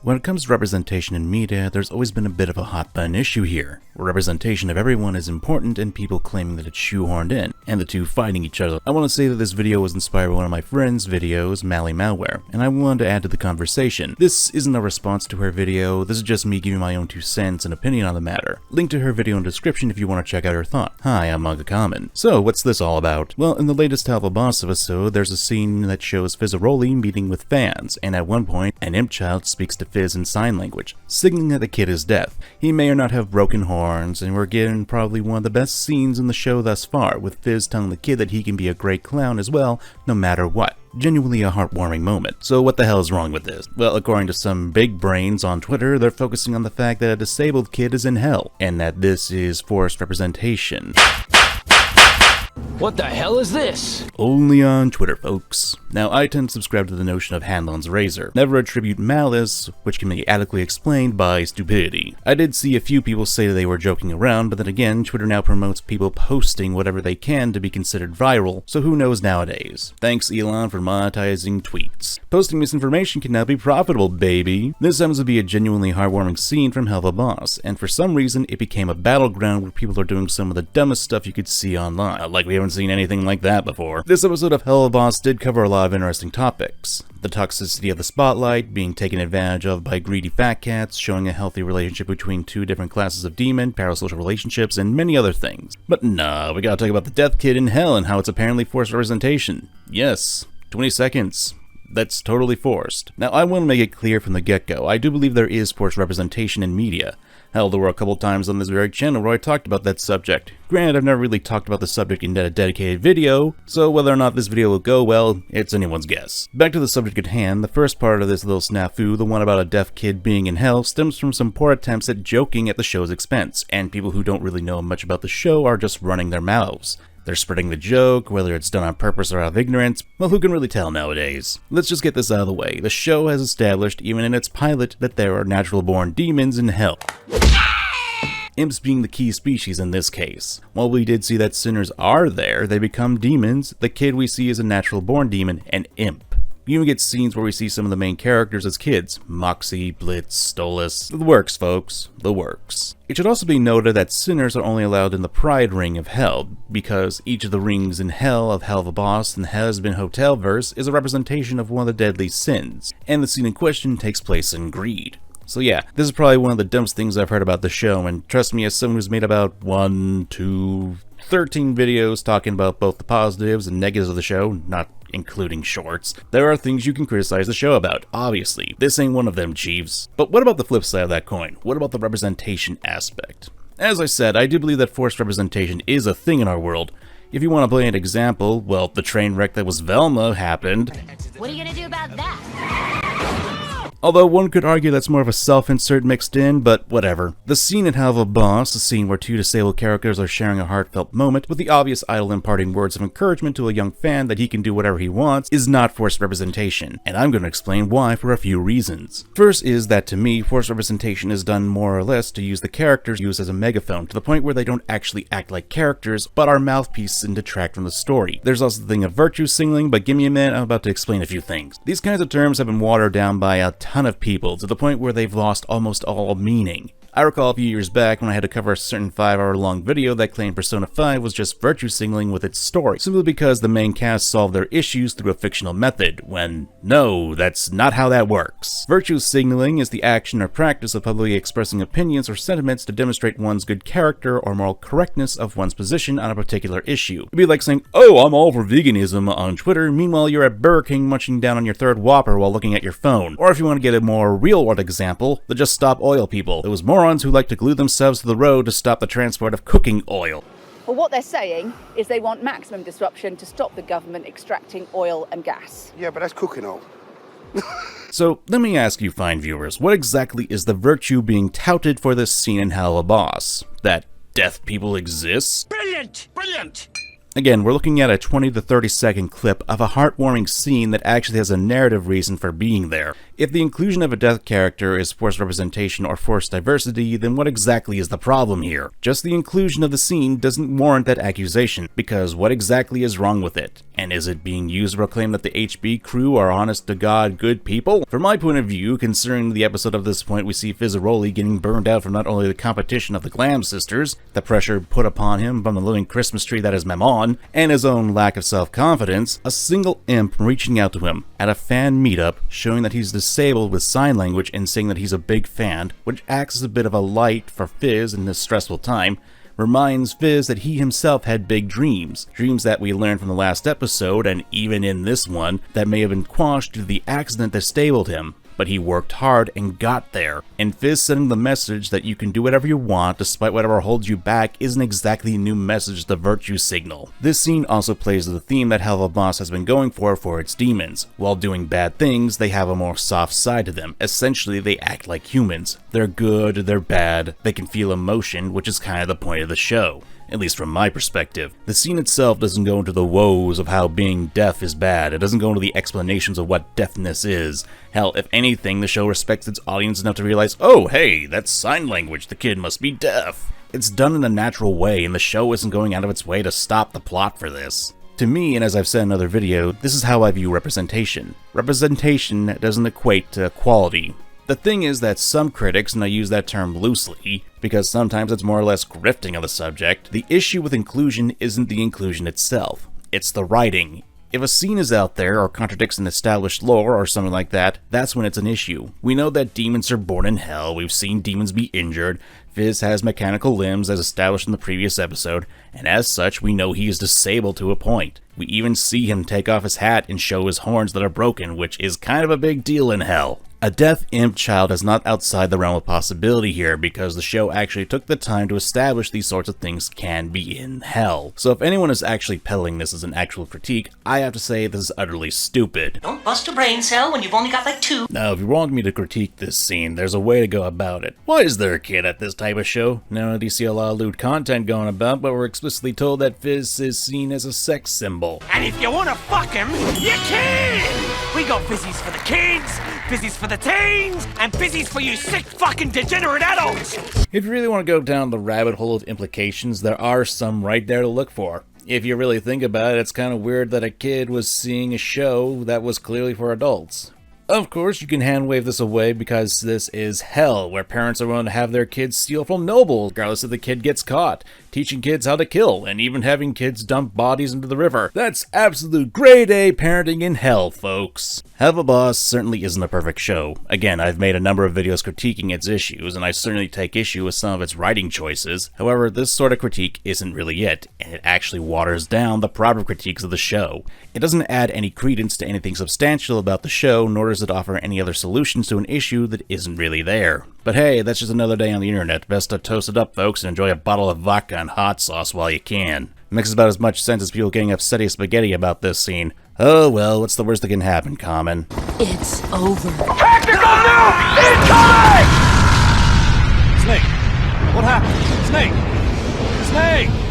When it comes to representation in media, there's always been a bit of a hot button issue here, where representation of everyone is important and people claiming that it's shoehorned in, and the two fighting each other. I want to say that this video was inspired by one of my friend's videos, Mally Malware, and I wanted to add to the conversation. This isn't a response to her video, this is just me giving my own 2 cents and opinion on the matter. Link to her video in the description if you want to check out her thought. Hi, I'm MangaKamen. So, what's this all about? Well, in the latest Helluva Boss episode, there's a scene that shows Fizzaroli meeting with fans, and at one point, an imp child speaks to Fizz in sign language, signaling that the kid is deaf. He may or not have broken horns, and we're getting probably one of the best scenes in the show thus far, with Fizz telling the kid that he can be a great clown as well, no matter what. Genuinely a heartwarming moment. So what the hell is wrong with this? Well, according to some big brains on Twitter, they're focusing on the fact that a disabled kid is in hell, and that this is forced representation. What the hell is this? Only on Twitter, folks. Now, I tend to subscribe to the notion of Hanlon's razor. Never attribute malice, which can be adequately explained by stupidity. I did see a few people say that they were joking around, but then again, Twitter now promotes people posting whatever they can to be considered viral, so who knows nowadays. Thanks, Elon, for monetizing tweets. Posting misinformation can now be profitable, baby. This happens to be a genuinely heartwarming scene from Helluva Boss, and for some reason, it became a battleground where people are doing some of the dumbest stuff you could see online. Like we haven't seen anything like that before. This episode of Helluva Boss did cover a lot of interesting topics. The toxicity of the spotlight, being taken advantage of by greedy fat cats, showing a healthy relationship between 2 different classes of demon, parasocial relationships, and many other things. But nah, we gotta talk about the death kid in hell and how it's apparently forced representation. Yes, 20 seconds. That's totally forced. Now, I want to make it clear from the get-go, I do believe there is forced representation in media. Hell, there were a couple times on this very channel where I talked about that subject. Granted, I've never really talked about the subject in a dedicated video, so whether or not this video will go well, it's anyone's guess. Back to the subject at hand, the first part of this little snafu, the one about a deaf kid being in hell, stems from some poor attempts at joking at the show's expense, and people who don't really know much about the show are just running their mouths. They're spreading the joke, whether it's done on purpose or out of ignorance, well, who can really tell nowadays? Let's just get this out of the way. The show has established, even in its pilot, that there are natural-born demons in hell. Imps being the key species in this case. While we did see that sinners are there, they become demons. The kid we see is a natural-born demon, an imp. You even get scenes where we see some of the main characters as kids. Moxie, Blitz, Stolas. The works, folks. The works. It should also be noted that sinners are only allowed in the Pride Ring of Hell, because each of the rings in Hell of Helluva Boss and Husband Hotelverse is a representation of one of the deadly sins, and the scene in question takes place in Greed. So yeah, this is probably one of the dumbest things I've heard about the show, and trust me, as someone who's made about 13 videos talking about both the positives and negatives of the show, not including shorts, there are things you can criticize the show about, obviously. This ain't one of them, Chiefs. But what about the flip side of that coin? What about the representation aspect? As I said, I do believe that forced representation is a thing in our world. If you want to play an example, well, the train wreck that was Velma happened. What are you gonna do about that? Although one could argue that's more of a self-insert mixed in, but whatever. The scene in Helluva Boss, a scene where 2 disabled characters are sharing a heartfelt moment, with the obvious idol imparting words of encouragement to a young fan that he can do whatever he wants, is not forced representation, and I'm going to explain why for a few reasons. First is that to me, forced representation is done more or less to use the characters used as a megaphone, to the point where they don't actually act like characters, but are mouthpieces and detract from the story. There's also the thing of virtue signaling, but give me a minute, I'm about to explain a few things. These kinds of terms have been watered down by a ton of people, to the point where they've lost almost all meaning. I recall a few years back when I had to cover a certain 5-hour-long video that claimed Persona 5 was just virtue signaling with its story, simply because the main cast solved their issues through a fictional method, when no, that's not how that works. Virtue signaling is the action or practice of publicly expressing opinions or sentiments to demonstrate one's good character or moral correctness of one's position on a particular issue. It'd be like saying, oh, I'm all for veganism on Twitter, meanwhile you're at Burger King munching down on your 3rd Whopper while looking at your phone. Or if you want to get a more real-world example, the Just Stop Oil people. It was morons who like to glue themselves to the road to stop the transport of cooking oil. Well, what they're saying is they want maximum disruption to stop the government extracting oil and gas. Yeah, but that's cooking oil. So, let me ask you fine viewers, what exactly is the virtue being touted for this scene in Helluva Boss? That deaf people exist? Brilliant! Brilliant! Again, we're looking at a 20 to 30 second clip of a heartwarming scene that actually has a narrative reason for being there. If the inclusion of a deaf character is forced representation or forced diversity, then what exactly is the problem here? Just the inclusion of the scene doesn't warrant that accusation, because what exactly is wrong with it? And is it being used to proclaim that the HB crew are honest-to-God good people? From my point of view, considering the episode of this point, we see Fizzaroli getting burned out from not only the competition of the Glam Sisters, the pressure put upon him from the living Christmas tree that is Mammon, and his own lack of self-confidence, a single imp reaching out to him at a fan meetup, showing that he's disabled with sign language and saying that he's a big fan, which acts as a bit of a light for Fizz in this stressful time, reminds Fizz that he himself had big dreams that we learned from the last episode, and even in this one, that may have been quashed due to the accident that disabled him. But he worked hard and got there. And Fizz sending the message that you can do whatever you want despite whatever holds you back isn't exactly a new message to virtue signal. This scene also plays to the theme that Helluva Boss has been going for its demons. While doing bad things, they have a more soft side to them. Essentially, they act like humans. They're good, they're bad, they can feel emotion, which is kind of the point of the show. At least from my perspective. The scene itself doesn't go into the woes of how being deaf is bad. It doesn't go into the explanations of what deafness is. Hell, if anything, the show respects its audience enough to realize, oh hey, that's sign language, the kid must be deaf. It's done in a natural way, and the show isn't going out of its way to stop the plot for this. To me, and as I've said in another video, this is how I view representation. Representation doesn't equate to quality. The thing is that some critics, and I use that term loosely, because sometimes it's more or less grifting on the subject, the issue with inclusion isn't the inclusion itself, it's the writing. If a scene is out there or contradicts an established lore or something like that, that's when it's an issue. We know that demons are born in hell, we've seen demons be injured, Fizz has mechanical limbs as established in the previous episode, and as such we know he is disabled to a point. We even see him take off his hat and show his horns that are broken, which is kind of a big deal in hell. A deaf imp child is not outside the realm of possibility here, because the show actually took the time to establish these sorts of things can be in hell. So if anyone is actually peddling this as an actual critique, I have to say this is utterly stupid. Don't bust a brain cell when you've only got like 2. Now, if you want me to critique this scene, there's a way to go about it. Why is there a kid at this type of show? Now you see a lot of lewd content going about, but we're explicitly told that Fizz is seen as a sex symbol. And if you wanna fuck him, you can! We got fizzies for the kids, fizzies for the teens, and fizzies for you sick fucking degenerate adults! If you really want to go down the rabbit hole of implications, there are some right there to look for. If you really think about it, it's kind of weird that a kid was seeing a show that was clearly for adults. Of course, you can hand wave this away because this is hell, where parents are willing to have their kids steal from nobles, regardless if the kid gets caught, teaching kids how to kill, and even having kids dump bodies into the river. That's absolute grade A parenting in hell, folks. Helluva Boss certainly isn't a perfect show. Again, I've made a number of videos critiquing its issues, and I certainly take issue with some of its writing choices. However, this sort of critique isn't really it, and it actually waters down the proper critiques of the show. It doesn't add any credence to anything substantial about the show, nor does it offer any other solutions to an issue that isn't really there. But hey, that's just another day on the internet. Best to toast it up, folks, and enjoy a bottle of vodka and hot sauce while you can. It makes about as much sense as people getting upsetty as spaghetti about this scene. Oh well, what's the worst that can happen, Kamen? It's over. Tactical nuke incoming! Snake, what happened? Snake! Snake!